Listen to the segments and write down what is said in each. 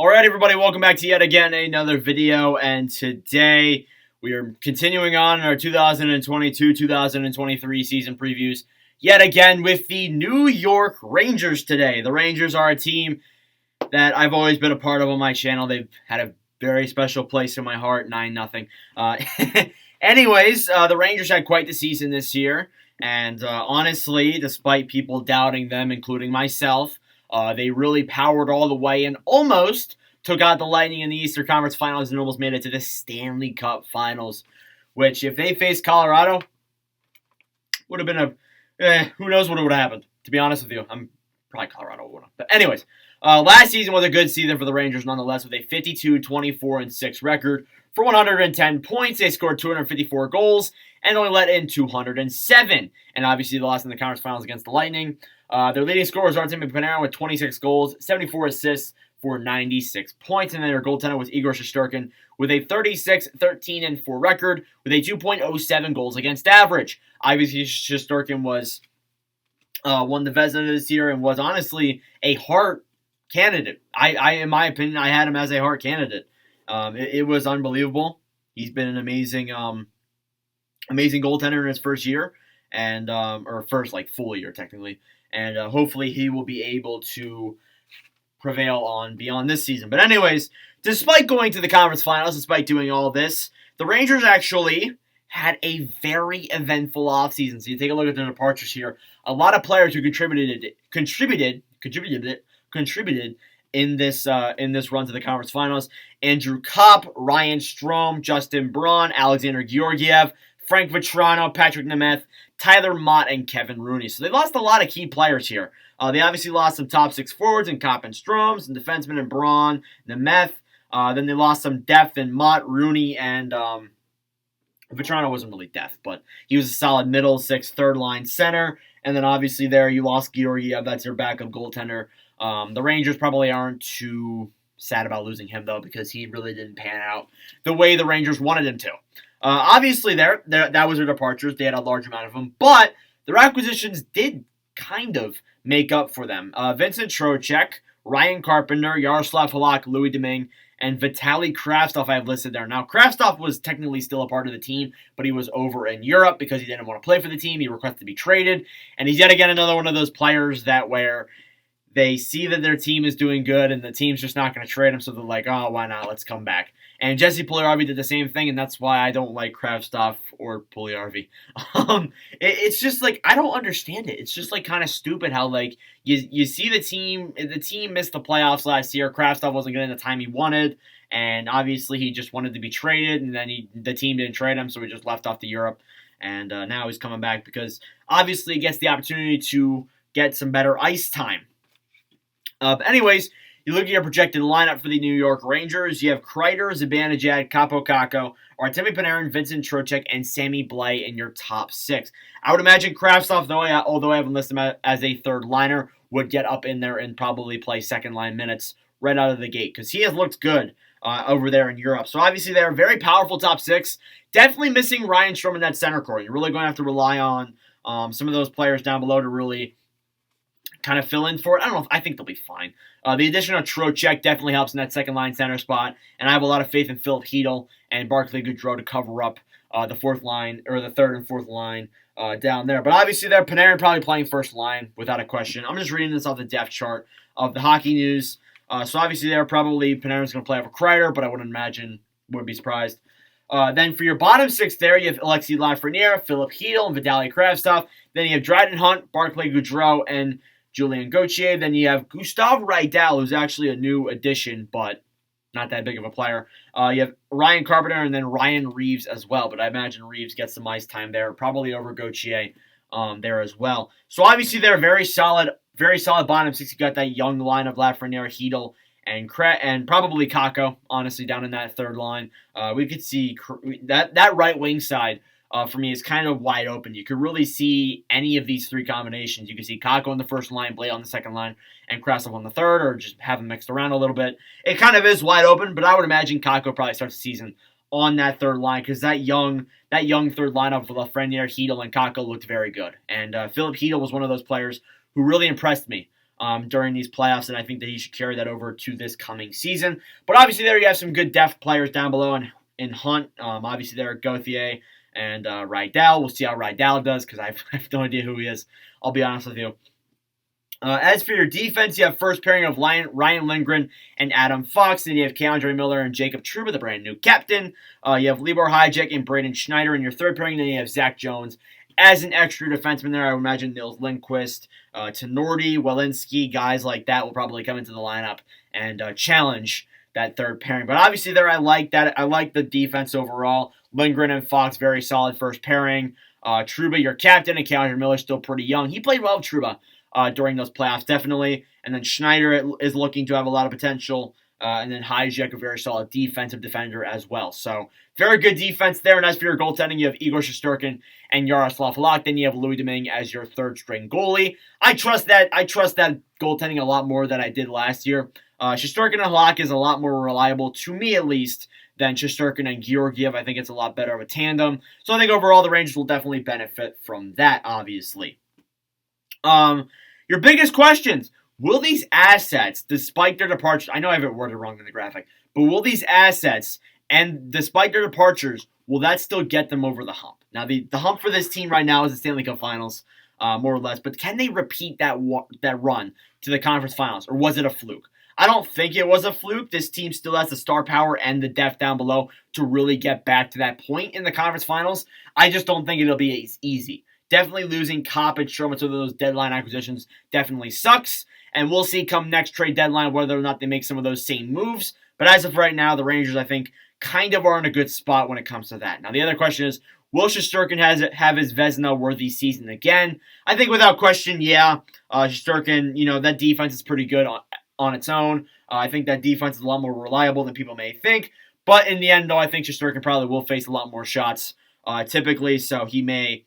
Alright, everybody, welcome back to yet again another video, and today we are continuing on in our 2022-2023 season previews yet again with the New York Rangers today. The Rangers are a team that I've always been a part of on my channel. They've had a very special place in my heart, 9-0. Anyways, the Rangers had quite the season this year, and honestly, despite people doubting them, including myself, they really powered all the way and almost took out the Lightning in the Eastern Conference Finals and almost made it to the Stanley Cup Finals, which, if they faced Colorado, would have been who knows what would have happened, to be honest with you. I'm probably Colorado would have. But anyways, last season was a good season for the Rangers nonetheless, with a 52-24-6 record for 110 points. They scored 254 goals and only let in 207. And obviously, they lost in the conference finals against the Lightning. Their leading scorers are Artemi Panarin with 26 goals, 74 assists for 96 points. And then their goaltender was Igor Shesterkin with a 36-13-4 record with a 2.07 goals against average. Obviously, Shesterkin was won the Vezina this year and was honestly a Hart candidate. In my opinion, I had him as a Hart candidate. It was unbelievable. He's been an amazing goaltender in his first year, and or first full year technically. And hopefully he will be able to prevail on beyond this season. But anyways, despite going to the conference finals, despite doing all this, the Rangers actually had a very eventful offseason. So you take a look at the departures here. A lot of players who contributed in this run to the conference finals. Andrew Kopp, Ryan Strome, Justin Braun, Alexander Georgiev, Frank Vetrano, Patrick Nemeth, Tyler Mott, and Kevin Rooney. So they lost a lot of key players here. They obviously lost some top six forwards in Kopp and Strome, some defensemen in Braun, Nemeth. Then they lost some depth in Mott, Rooney, and Vetrano wasn't really depth, but he was a solid middle six, third line center. And then obviously there you lost Georgiev. That's your backup goaltender. The Rangers probably aren't too sad about losing him, though, because he really didn't pan out the way the Rangers wanted him to. Obviously, that was their departures. They had a large amount of them, but their acquisitions did kind of make up for them. Vincent Trocheck, Ryan Carpenter, Yaroslav Halak, Louis Domingue, and Vitaly Kravtsov I have listed there. Now, Kravtsov was technically still a part of the team, but he was over in Europe because he didn't want to play for the team. He requested to be traded, and he's yet again another one of those players that where they see that their team is doing good, and the team's just not going to trade him, so they're like, oh, why not? Let's come back. And Jesse Puljujarvi did the same thing, and that's why I don't like Kravtsov or Puljujarvi. It's just I don't understand it. It's just kind of stupid how you see the team missed the playoffs last year. Kravtsov wasn't getting the time he wanted, and obviously he just wanted to be traded, and then the team didn't trade him, so he just left off to Europe. And now he's coming back because obviously he gets the opportunity to get some better ice time. But anyways, you look at your projected lineup for the New York Rangers. You have Kreider, Zibanejad, Kaapo Kakko, Artemi Panarin, Vincent Trocheck, and Sammy Blais in your top six. I would imagine Kravtsov, although I haven't listed him as a third liner, would get up in there and probably play second line minutes right out of the gate because he has looked good over there in Europe. So obviously they're a very powerful top six. Definitely missing Ryan Strome in that center core. You're really going to have to rely on some of those players down below to really kind of fill in for it. I think they'll be fine. The addition of Trocheck definitely helps in that second line center spot, and I have a lot of faith in Philip Hedl and Barclay Goodrow to cover up the fourth line or the third and fourth line down there. But obviously, they're Panarin probably playing first line without a question. I'm just reading this off the depth chart of the Hockey News. So obviously, they're probably Panarin's going to play over Kreider, but I wouldn't be surprised. Then for your bottom six there, you have Alexi Lafreniere, Philip Hedl, and Vitaly Kravtsov. Then you have Dryden Hunt, Barclay Goodrow, and Julien Gauthier. Then you have Gustav Rydell, who's actually a new addition, but not that big of a player. You have Ryan Carpenter and then Ryan Reeves as well, but I imagine Reeves gets some ice time there, probably over Gauthier there as well. So obviously they're very solid bottom six. You got that young line of Lafreniere, Hedl, and probably Kakko, honestly, down in that third line. We could see that right wing side for me is kind of wide open. You could really see any of these three combinations. You could see Kakko on the first line, Blais on the second line, and Kravtsov on the third, or just have them mixed around a little bit. It kind of is wide open, but I would imagine Kakko probably starts the season on that third line because that young third line of Lafreniere, Hedl, and Kakko looked very good. And Philip Hedl was one of those players who really impressed me during these playoffs, and I think that he should carry that over to this coming season. But obviously, there you have some good depth players down below in Hunt. Obviously, there are Gauthier and Rydell. We'll see how Rydell does because I have no idea who he is. I'll be honest with you. As for your defense, you have first pairing of Ryan Lindgren and Adam Fox. Then you have Keandre Miller and Jacob Trouba, the brand new captain. You have Libor Hajek and Braden Schneider in your third pairing. Then you have Zach Jones as an extra defenseman there. I would imagine Nils Lindquist, Tenorti, Walensky, guys like that will probably come into the lineup and challenge that third pairing. But obviously there, I like that. I like the defense overall. Lindgren and Fox, very solid first pairing. Trouba, your captain, and Keandre Miller still pretty young. He played well with Trouba during those playoffs, definitely. And then Schneider is looking to have a lot of potential. And then Hajek, a very solid defensive defender as well. So, very good defense there. And as for your goaltending, you have Igor Shesterkin and Yaroslav Halak. Then you have Louis Domingue as your third-string goalie. I trust that goaltending a lot more than I did last year. Shesterkin and Halak is a lot more reliable, to me at least, than Shesterkin and Georgiev. I think it's a lot better of a tandem. So I think overall the Rangers will definitely benefit from that, obviously. Your biggest questions. Will these assets, despite their departures, I know I have it worded wrong in the graphic, but will these assets, and despite their departures, will that still get them over the hump? Now, the hump for this team right now is the Stanley Cup Finals, more or less, but can they repeat that run to the conference finals, or was it a fluke? I don't think it was a fluke. This team still has the star power and the depth down below to really get back to that point in the conference finals. I just don't think it'll be as easy. Definitely losing Kopp and Stroman to those deadline acquisitions definitely sucks. And we'll see come next trade deadline whether or not they make some of those same moves. But as of right now, the Rangers, I think, kind of are in a good spot when it comes to that. Now, the other question is, will Shesterkin have his Vezina-worthy season again? I think without question, yeah. Shesterkin, that defense is pretty good on its own. I think that defense is a lot more reliable than people may think. But in the end, though, I think Shesterkin probably will face a lot more shots typically, so he may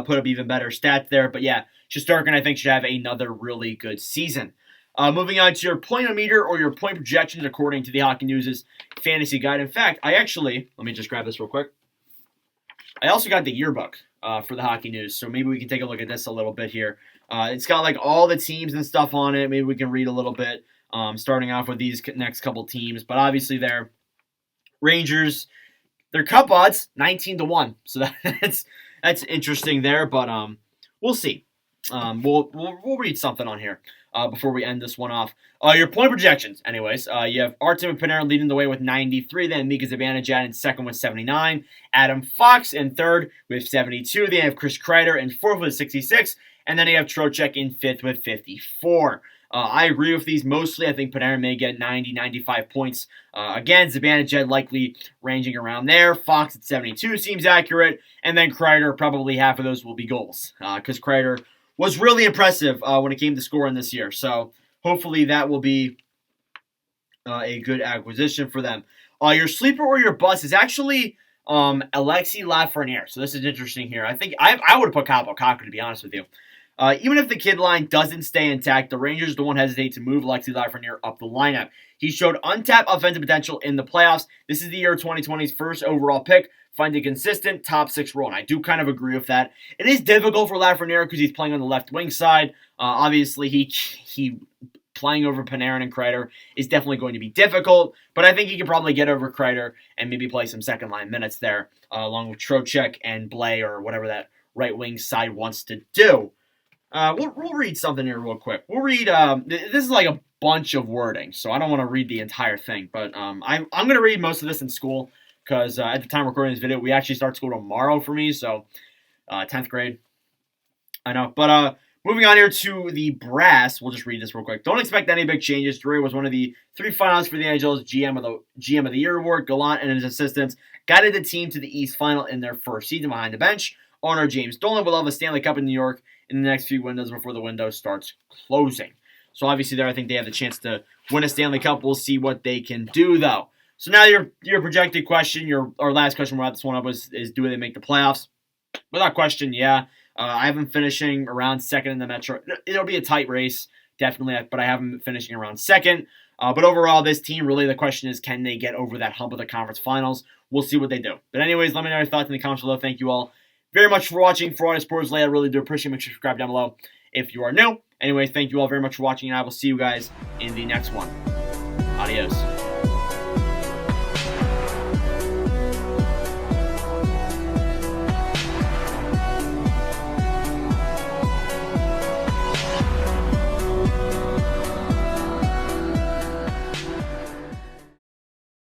put up even better stats there. But yeah, Shesterkin, I think, should have another really good season. Moving on to your point-o-meter or your point projections according to the Hockey News' fantasy guide. In fact, let me just grab this real quick. I also got the yearbook for the Hockey News, so maybe we can take a look at this a little bit here. It's got like all the teams and stuff on it. Maybe we can read a little bit, starting off with these next couple teams. But obviously, they're Rangers. Their cup odds 19-1, so that's interesting there. But we'll see. We'll read something on here before we end this one off. Your point projections, anyways. You have Artem Panarin leading the way with 93. Then Mika Zibanejad in second with 79. Adam Fox in third with 72. Then you have Chris Kreider in fourth with 66. And then you have Trocheck in fifth with 54. I agree with these mostly. I think Panarin may get 90, 95 points. Again, Zibanejad likely ranging around there. Fox at 72 seems accurate. And then Kreider, probably half of those will be goals. Because Kreider was really impressive when it came to scoring this year. So hopefully that will be a good acquisition for them. Your sleeper or your bust is actually Alexi Lafernaire. So this is interesting here. I think I would have put Kaapo Kakko, to be honest with you. Even if the kid line doesn't stay intact, the Rangers don't hesitate to move Alexi Lafernaire up the lineup. He showed untapped offensive potential in the playoffs. This is the year 2020's first overall pick. Find a consistent top six role, and I do kind of agree with that. It is difficult for Lafreniere because he's playing on the left wing side. Obviously, he playing over Panarin and Kreider is definitely going to be difficult, but I think he could probably get over Kreider and maybe play some second line minutes there, along with Trocheck and Blais or whatever that right wing side wants to do. We'll read something here real quick. We'll read. This is like a bunch of wording, so I don't want to read the entire thing, but I'm going to read most of this in school. Because at the time of recording this video, we actually start school tomorrow for me, so 10th grade. I know. But moving on here to the brass, we'll just read this real quick. Don't expect any big changes. Drury was one of the three finalists for the NHL's GM of the Year award. Gallant and his assistants guided the team to the East Final in their first season behind the bench. Owner James Dolan will have a Stanley Cup in New York in the next few windows before the window starts closing. So obviously there, I think they have the chance to win a Stanley Cup. We'll see what they can do, though. So now your projected question, our last question we'll wrap this one up is do they make the playoffs? Without question, yeah. I have them finishing around second in the Metro. It'll be a tight race, definitely, but I have them finishing around second. But overall, this team, really the question is, can they get over that hump of the conference finals? We'll see what they do. But anyways, let me know your thoughts in the comments below. Thank you all very much for watching. For all your sports late, I really do appreciate it. Make sure you subscribe down below. if you are new. Anyways, thank you all very much for watching, and I will see you guys in the next one. Adios.